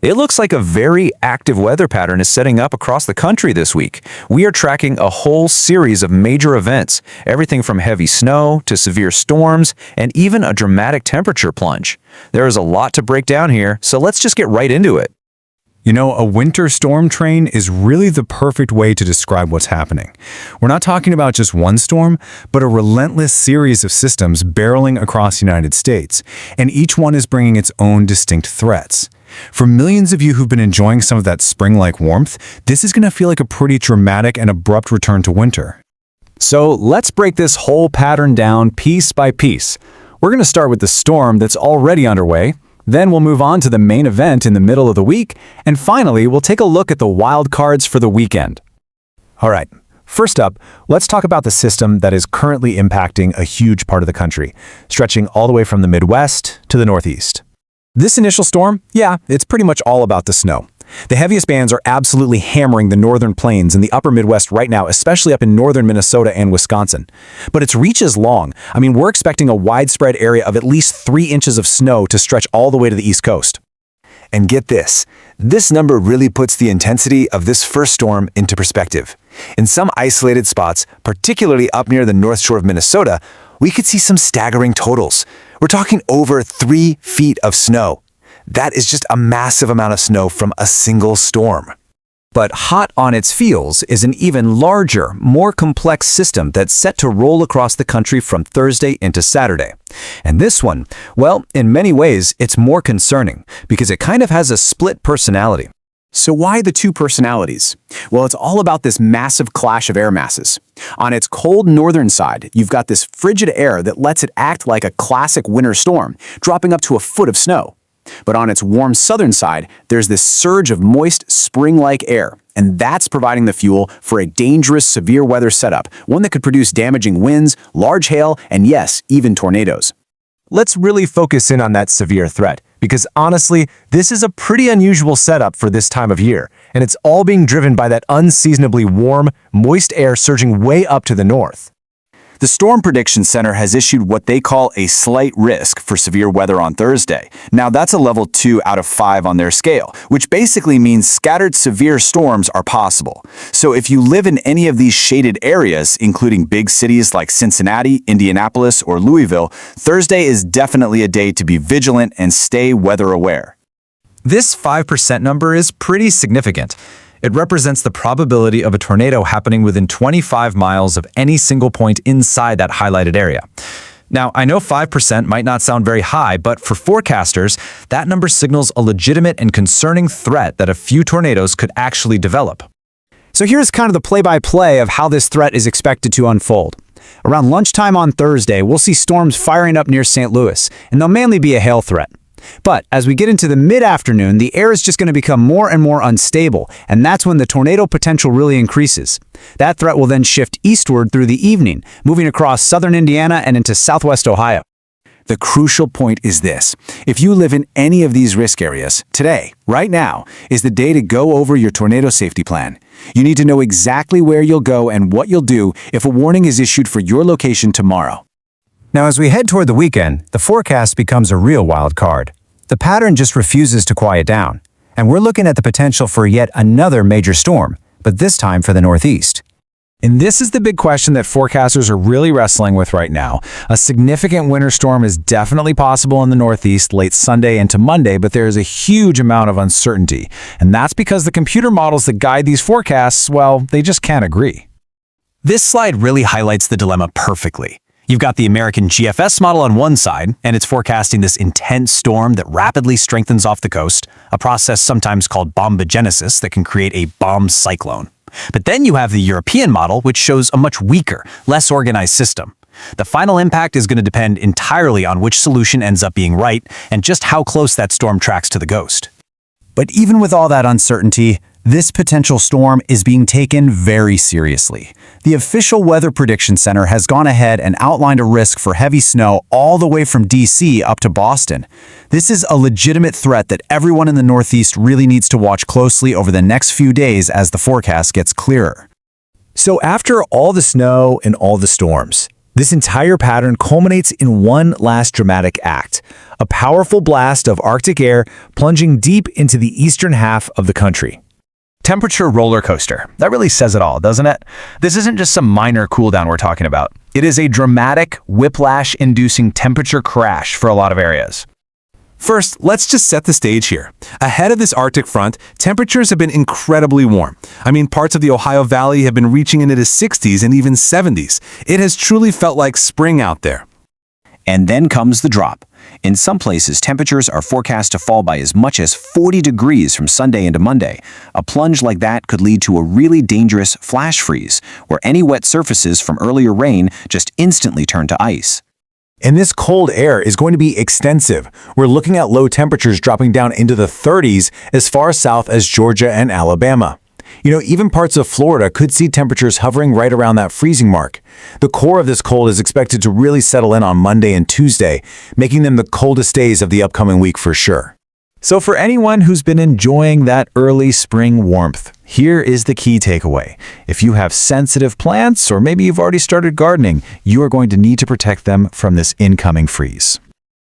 It looks like a very active weather pattern is setting up across the country this week. We are tracking a whole series of major events, everything from heavy snow to severe storms and even a dramatic temperature plunge. There is a lot to break down here, so let's just get right into it. You know, a winter storm train is really the perfect way to describe what's happening. We're not talking about just one storm, but a relentless series of systems barreling across the United States, and each one is bringing its own distinct threats. For millions of you who've been enjoying some of that spring-like warmth, this is going to feel like a pretty dramatic and abrupt return to winter. So let's break this whole pattern down piece by piece. We're going to start with the storm that's already underway, then we'll move on to the main event in the middle of the week, and finally we'll take a look at the wild cards for the weekend. All right, first up, let's talk about the system that is currently impacting a huge part of the country, stretching all the way from the Midwest to the Northeast. This initial storm, it's pretty much all about the snow. The heaviest bands are absolutely hammering the northern plains and the upper Midwest right now, especially up in northern Minnesota and Wisconsin. But its reach is long. We're expecting a widespread area of at least 3 inches of snow to stretch all the way to the East Coast. And get this number really puts the intensity of this first storm into perspective. In some isolated spots, particularly up near the North Shore of Minnesota, we could see some staggering totals. We're talking over 3 feet of snow. That is just a massive amount of snow from a single storm. But hot on its heels is an even larger, more complex system that's set to roll across the country from Thursday into Saturday. And this one, well, in many ways, it's more concerning because it kind of has a split personality. So why the two personalities? Well, it's all about this massive clash of air masses. On its cold northern side, you've got this frigid air that lets it act like a classic winter storm, dropping up to a foot of snow. But on its warm southern side, there's this surge of moist, spring-like air, and that's providing the fuel for a dangerous, severe weather setup, one that could produce damaging winds, large hail, and yes, even tornadoes. Let's really focus in on that severe threat, because honestly, this is a pretty unusual setup for this time of year, and it's all being driven by that unseasonably warm, moist air surging way up to the north. The Storm Prediction Center has issued what they call a slight risk for severe weather on Thursday. Now, that's a level 2 out of 5 on their scale, which basically means scattered severe storms are possible. So if you live in any of these shaded areas, including big cities like Cincinnati, Indianapolis, or Louisville, Thursday is definitely a day to be vigilant and stay weather aware. This 5% number is pretty significant. It represents the probability of a tornado happening within 25 miles of any single point inside that highlighted area. Now, I know 5% might not sound very high, but for forecasters, that number signals a legitimate and concerning threat that a few tornadoes could actually develop. So here's kind of the play-by-play of how this threat is expected to unfold. Around lunchtime on Thursday, we'll see storms firing up near St. Louis, and they'll mainly be a hail threat. But as we get into the mid-afternoon, the air is just going to become more and more unstable, and that's when the tornado potential really increases. That threat will then shift eastward through the evening, moving across southern Indiana and into southwest Ohio. The crucial point is this. If you live in any of these risk areas, today, right now, is the day to go over your tornado safety plan. You need to know exactly where you'll go and what you'll do if a warning is issued for your location tomorrow. Now, as we head toward the weekend, the forecast becomes a real wild card. The pattern just refuses to quiet down, and we're looking at the potential for yet another major storm, but this time for the Northeast. And this is the big question that forecasters are really wrestling with right now. A significant winter storm is definitely possible in the Northeast late Sunday into Monday, but there is a huge amount of uncertainty. And that's because the computer models that guide these forecasts, well, they just can't agree. This slide really highlights the dilemma perfectly. You've got the American GFS model on one side, and it's forecasting this intense storm that rapidly strengthens off the coast, a process sometimes called bombogenesis that can create a bomb cyclone. But then you have the European model, which shows a much weaker, less organized system. The final impact is going to depend entirely on which solution ends up being right and just how close that storm tracks to the coast. But even with all that uncertainty, this potential storm is being taken very seriously. The official Weather Prediction Center has gone ahead and outlined a risk for heavy snow all the way from DC up to Boston. This is a legitimate threat that everyone in the Northeast really needs to watch closely over the next few days as the forecast gets clearer. So after all the snow and all the storms, This entire pattern culminates in one last dramatic act, a powerful blast of Arctic air plunging deep into the eastern half of the country. Temperature roller coaster. That really says it all, doesn't it? This isn't just some minor cooldown we're talking about. It is a dramatic, whiplash-inducing temperature crash for a lot of areas. First, let's just set the stage here. Ahead of this Arctic front, temperatures have been incredibly warm. I mean, parts of the Ohio Valley have been reaching into the 60s and even 70s. It has truly felt like spring out there. And then comes the drop. In some places, temperatures are forecast to fall by as much as 40 degrees from Sunday into Monday. A plunge like that could lead to a really dangerous flash freeze, where any wet surfaces from earlier rain just instantly turn to ice. And this cold air is going to be extensive. We're looking at low temperatures dropping down into the 30s as far south as Georgia and Alabama. Even parts of Florida could see temperatures hovering right around that freezing mark. The core of this cold is expected to really settle in on Monday and Tuesday, making them the coldest days of the upcoming week for sure. So for anyone who's been enjoying that early spring warmth, here is the key takeaway. If you have sensitive plants, or maybe you've already started gardening, you are going to need to protect them from this incoming freeze.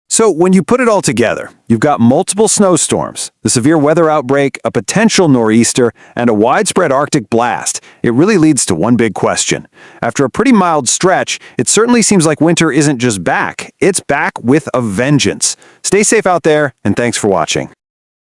So when you put it all together, you've got multiple snowstorms, the severe weather outbreak, a potential nor'easter, and a widespread Arctic blast. It really leads to one big question. After a pretty mild stretch, it certainly seems like winter isn't just back, it's back with a vengeance. Stay safe out there, and thanks for watching.